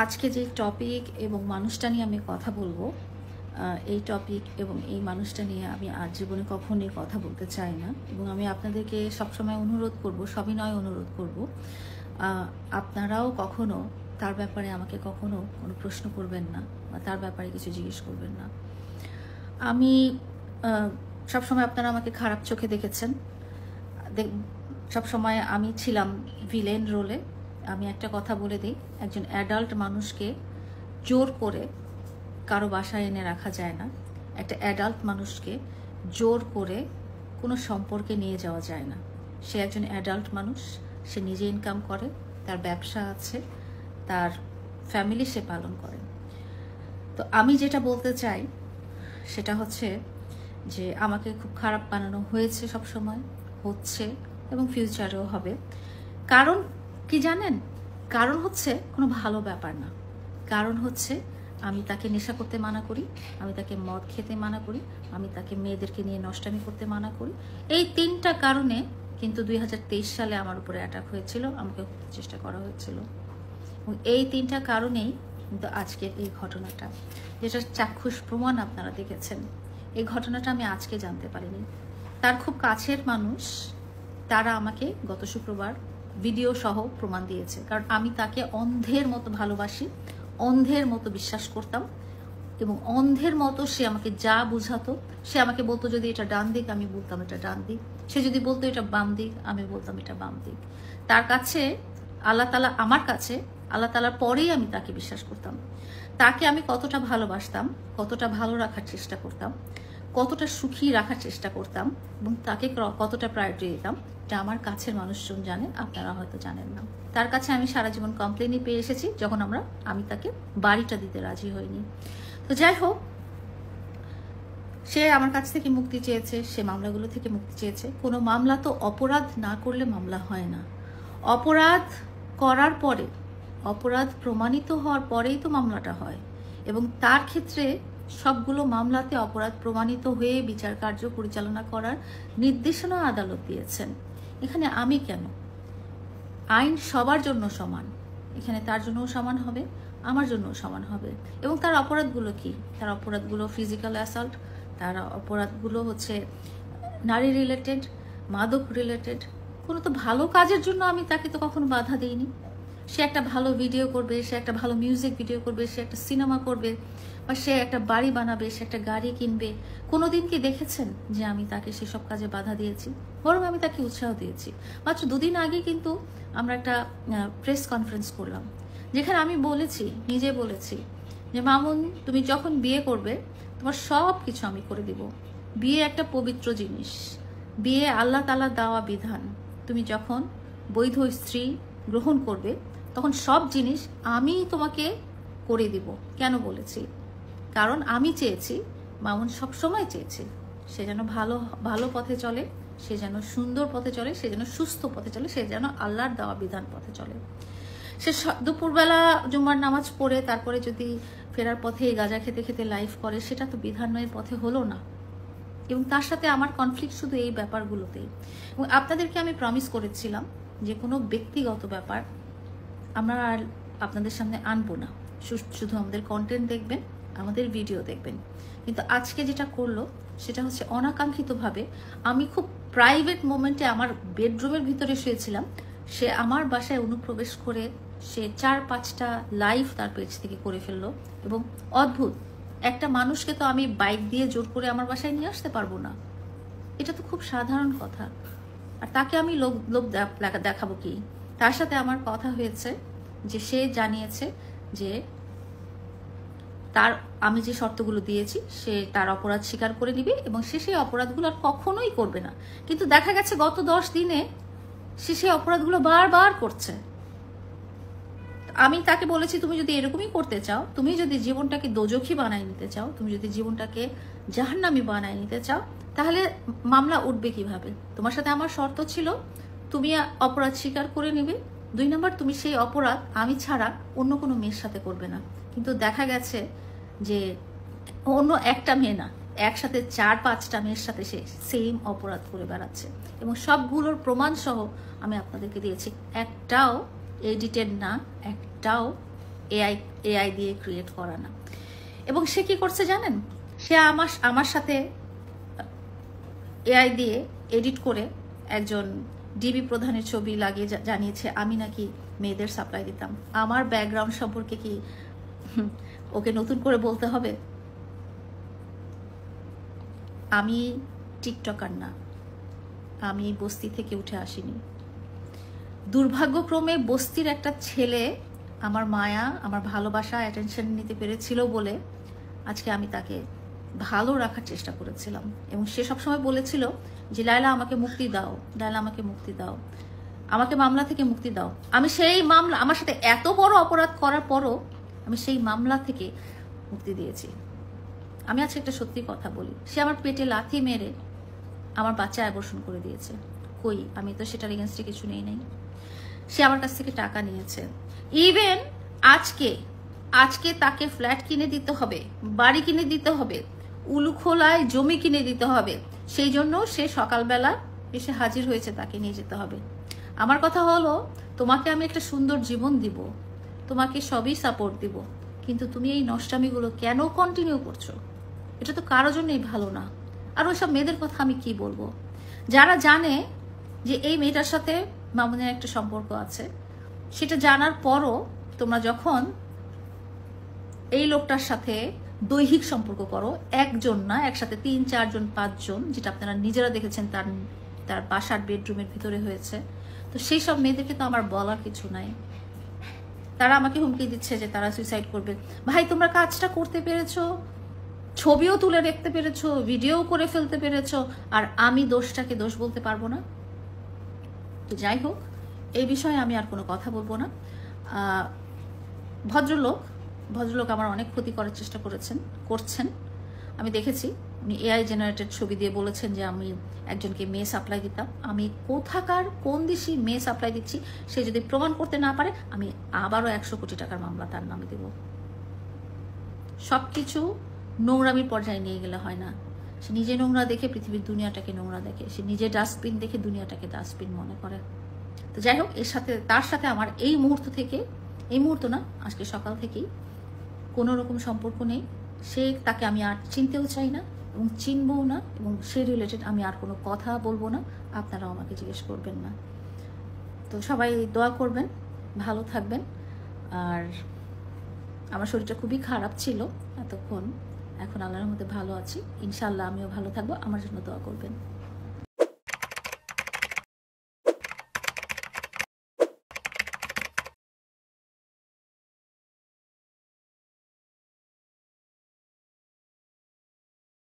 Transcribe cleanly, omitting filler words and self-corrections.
আজকে যে টপিক এবং মানুষটা নিয়ে আমি কথা বলবো, এই টপিক এবং এই মানুষটা নিয়ে আমি আর জীবনে কখনোই কথা বলতে চাই না। এবং আমি আপনাদেরকে সবসময় অনুরোধ করব, সবিনয় অনুরোধ করব, আপনারাও কখনো তার ব্যাপারে আমাকে কখনো কোনো প্রশ্ন করবেন না বা তার ব্যাপারে কিছু জিজ্ঞেস করবেন না। আমি সবসময় আপনারা আমাকে খারাপ চোখে দেখেছেন, সবসময় আমি ছিলাম ভিলেন রোলে। আমি একটা কথা বলে দিই, একজন অ্যাডাল্ট মানুষকে জোর করে কারো বাসায় এনে রাখা যায় না। একটা অ্যাডাল্ট মানুষকে জোর করে কোনো সম্পর্কে নিয়ে যাওয়া যায় না। সে একজন অ্যাডাল্ট মানুষ, সে নিজে ইনকাম করে, তার ব্যবসা আছে, তার ফ্যামিলি সে পালন করে। তো আমি যেটা বলতে চাই সেটা হচ্ছে যে আমাকে খুব খারাপ বানানো হয়েছে, সবসময় হচ্ছে এবং ফিউচারেও হবে। কারণ কি জানেন? কারণ হচ্ছে কোনো ভালো ব্যাপার না। কারণ হচ্ছে আমি তাকে নেশা করতে মানা করি, আমি তাকে মদ খেতে মানা করি, আমি তাকে মেয়েদেরকে নিয়ে নষ্টামি করতে মানা করি। এই তিনটা কারণে কিন্তু 2023 সালে আমার উপরে অ্যাটাক হয়েছিল, আমাকে চেষ্টা করা হয়েছিল। এবং এই তিনটা কারণেই কিন্তু আজকের এই ঘটনাটা, যেটা চাক্ষুষ প্রমাণ আপনারা দেখেছেন, এই ঘটনাটা আমি আজকে জানতে পারিনি। তার খুব কাছের মানুষ তারা আমাকে গত শুক্রবার ভিডিও সহ প্রমাণ দিয়েছে। কারণ আমি তাকে অন্ধের মতো ভালোবাসি, অন্ধের মতো বিশ্বাস করতাম এবং অন্ধের মতো সে আমাকে যা বুঝাতো, সে আমাকে বলতো যদি এটা ডান দিক, আমি বলতাম এটা ডান দিক। সে যদি বলতো এটা বাম দিক, আমি বলতাম এটা বাম দিক। তার কাছে আল্লাহ তাআলা, আমার কাছে আল্লাহ তাআলার পরেই আমি তাকে বিশ্বাস করতাম। তাকে আমি কতটা ভালোবাসতাম, কতটা ভালো রাখার চেষ্টা করতাম, কতটা সুখী রাখার চেষ্টা করতাম এবং তাকে কতটা প্রায়োরিটি দিতাম, এটা আমার কাছের মানুষজন জানেন, আপনারা হয়তো জানেন না। তার কাছে আমি সারা জীবন কমপ্লেনই পেয়ে এসেছি যখন আমি তাকে বাড়িটা দিতে রাজি হইনি। তো যাই হোক, সে আমার কাছ থেকে মুক্তি চেয়েছে, সে মামলাগুলো থেকে মুক্তি চেয়েছে। কোনো মামলা তো অপরাধ না করলে মামলা হয় না। অপরাধ করার পরে, অপরাধ প্রমাণিত হওয়ার পরেই তো মামলাটা হয়। এবং তার ক্ষেত্রে সবগুলো মামলাতে অপরাধ প্রমাণিত হয়ে বিচার কার্য পরিচালনা করার নির্দেশনা আদালত দিয়েছেন। এখানে আমি কেন? আইন সবার জন্য সমান, এখানে তার জন্যও সমান হবে, আমার জন্যও সমান হবে। এবং তার অপরাধগুলো কি? তার অপরাধগুলো ফিজিক্যাল অ্যাসল্ট, তার অপরাধগুলো হচ্ছে নারী রিলেটেড, মাদক রিলেটেড। কোনো তো ভালো কাজের জন্য আমি তাকে তো কখনো বাধা দিইনি। সে একটা ভালো ভিডিও করবে, সে একটা ভালো মিউজিক ভিডিও করবে, সে একটা সিনেমা করবে, বা সে একটা বাড়ি বানাবে, সে একটা গাড়ি কিনবে। কোনোদিন কি দেখেছেন যে আমি তাকে সেসব কাজে বাধা দিয়েছি? বরং আমি তাকে উৎসাহ দিয়েছি। মাত্র 2 দিন আগে কিন্তু আমরা একটা প্রেস কনফারেন্স করলাম, যেখানে আমি বলেছি, নিজে বলেছি যে মামুন, তুমি যখন বিয়ে করবে তোমার সব কিছু আমি করে দিব। বিয়ে একটা পবিত্র জিনিস, বিয়ে আল্লাহ তাআলা দেওয়া বিধান। তুমি যখন বৈধ স্ত্রী গ্রহণ করবে তখন সব জিনিস আমি তোমাকে করে দিব। কেন বলেছি? কারণ আমি চেয়েছি, মামুন সবসময় চেয়েছি, সে যেন ভালো ভালো পথে চলে, সে যেন সুন্দর পথে চলে, সে যেন সুস্থ পথে চলে, সে যেন আল্লাহর দেওয়া বিধান পথে চলে। সে দুপুরবেলা জুম্মার নামাজ পড়ে তারপরে যদি ফেরার পথে গাঁজা খেতে খেতে লাইফ করে, সেটা তো বিধানের পথে হলো না। এবং তার সাথে আমার কনফ্লিক্ট শুধু এই ব্যাপারগুলোতেই। এবং আপনাদেরকে আমি প্রমিস করেছিলাম যে কোনো ব্যক্তিগত ব্যাপার আমরা আর আপনাদের সামনে আনবো না, শুধু আমাদের কন্টেন্ট দেখবেন, আমাদের ভিডিও দেখবেন। কিন্তু আজকে যেটা করলো সেটা হচ্ছে অনাকাঙ্ক্ষিতভাবে, আমি খুব প্রাইভেট মোমেন্টে আমার বেডরুমের ভিতরে শুয়েছিলাম, সে আমার বাসায় অনুপ্রবেশ করে সে 4-5টা লাইভ তার পেজ থেকে করে ফেললো। এবং অদ্ভুত, একটা মানুষকে তো আমি বাইক দিয়ে জোর করে আমার বাসায় নিয়ে আসতে পারবো না, এটা তো খুব সাধারণ কথা। আর তাকে আমি লোক দেখাবো কি? তার সাথে আমার কথা হয়েছে যে সে জানিয়েছে যে তার, আমি যে শর্তগুলো দিয়েছি, সে তার অপরাধ স্বীকার করে নিবে এবং সে সেই অপরাধগুলো আর কখনোই করবে না। কিন্তু দেখা গেছে গত 10 দিনে সে সেই অপরাধগুলো বারবার করছে। আমি তাকে বলেছি, তুমি যদি এরকমই করতে চাও, তুমি যদি জীবনটাকে দোজখী বানায় নিতে চাও, তুমি যদি জীবনটাকে জাহান্নামী বানায় নিতে চাও, তাহলে মামলা উঠবে কিভাবে? তোমার সাথে আমার শর্ত ছিল তুমি অপরাধ স্বীকার করে নিবে, 2 নম্বর তুমি সেই অপরাধ আমি ছাড়া অন্য কোনো মেয়ের সাথে করবে না। কিন্তু দেখা গেছে যে অন্য একটা মেয়ে না, একসাথে 4-5টা মেয়ের সাথে সে সেম অপরাধ করে বেড়াচ্ছে। এবং সবগুলোর প্রমাণ সহ আমি আপনাদেরকে দিয়েছি, একটাও এডিটেড না, একটাও এআই এআই দিয়ে ক্রিয়েট করা না। এবং সে কি করছে জানেন, সে আমার সাথে এআই দিয়ে এডিট করে একজন ডিবি প্রধানের ছবি লাগিয়ে জানিয়েছে আমি নাকি মেয়েদের সাপ্লাই দিতাম। আমার ব্যাকগ্রাউন্ড সম্পর্কে কি ওকে নতুন করে বলতে হবে? আমি টিকটকার না, আমি বস্তি থেকে উঠে আসিনি। দুর্ভাগ্যক্রমে বস্তির একটা ছেলে আমার মায়া, আমার ভালোবাসা, অ্যাটেনশন নিতে পেরেছিল বলে আজকে আমি তাকে ভালো রাখার চেষ্টা করেছিলাম। এবং সে সবসময় বলেছিল যে লায়লা আমাকে মুক্তি দাও, লায়লা আমাকে মুক্তি দাও, আমাকে মামলা থেকে মুক্তি দাও। আমি সেই মামলা, আমার সাথে এত বড় অপরাধ করার পরও আমি সেই মামলা থেকে মুক্তি দিয়েছি। আমি আজকে একটা সত্যি কথা বলি, সে আমার পেটে লাথি মেরে আমার বাচ্চা অ্যাবর্শন করে দিয়েছে। কই, আমি তো সেটার এগেনস্টে কিছু নেই নাই। সে আমার কাছ থেকে টাকা নিয়েছে। ইভেন আজকে তাকে ফ্ল্যাট কিনে দিতে হবে, বাড়ি কিনে দিতে হবে, উলুখোলায় জমি কিনে দিতে হবে, সেই জন্য সে সকালবেলা এসে হাজির হয়েছে, তাকে নিয়ে যেতে হবে। আমার কথা হলো, তোমাকে আমি একটা সুন্দর জীবন দিব, তোমাকে সবই সাপোর্ট দিব, কিন্তু তুমি এই নষ্টামিগুলো কেন কন্টিনিউ করছো? এটা তো কারোর জন্যই ভালো না। আর ওইসব মেয়েদের কথা আমি কি বলবো, যারা জানে যে এই মেয়েটার সাথে মামুনের একটা সম্পর্ক আছে, সেটা জানার পরও তোমরা যখন এই লোকটার সাথে দৈহিক সম্পর্ক করো, একজন না, একসাথে 3, 4 জন, 5 জন, যেটা আপনারা নিজেরা দেখেছেন তার বাসার বেডরুমের ভিতরে হয়েছে, তো সেই সব মেয়েদেরকে তো আমার বলার কিছু নাই। তারা আমাকে হুমকি দিচ্ছে যে তারা সুইসাইড করবে। ভাই, তোমরা কাজটা করতে পেরেছো, ছবিও তুলে রাখতে পেরেছো, ভিডিও করে ফেলতে পেরেছো, আর আমি দোষটাকে দোষ বলতে পারবো না? তো যাই হোক, এই বিষয়ে আমি আর কোনো কথা বলবো না। ভদ্রলোক আমার অনেক ক্ষতি করার চেষ্টা করছেন। আমি দেখেছি উনি এআই জেনারেটেড ছবি দিয়ে বলেছেন যে আমি একজনকে মেয়ে সাপ্লাই দিতাম। আমি কোথাকার কোন দেশি মেয়ে সাপ্লাই দিচ্ছি সে যদি প্রমাণ করতে না পারে, আমি আবারও 100 কোটি টাকার মামলা তার নামে দেব। সবকিছু নোংরামির পর্যায়ে নিয়ে গেলে হয় না। সে নিজে নোংরা দেখে পৃথিবীর দুনিয়াটাকে নোংরা দেখে, সে নিজে ডাস্টবিন দেখে দুনিয়াটাকে ডাস্টবিন মনে করে। তো যাই হোক, তার সাথে আমার এই মুহূর্ত না, আজকে সকাল থেকেই কোনো রকম সম্পর্ক নেই। তাকে আমি আর চিনতেও চাই না এবং চিনবও না, এবং সে রিলেটেড আমি আর কোনো কথা বলবো না, আপনারাও আমাকে জিজ্ঞেস করবেন না। তো সবাই দোয়া করবেন, ভালো থাকবেন। আর আমার শরীরটা খুবই খারাপ ছিল এতক্ষণ, এখন আল্লাহর মধ্যে ভালো আছি। ইনশাআল্লাহ আমিও ভালো থাকবো, আমার জন্য দোয়া করবেন।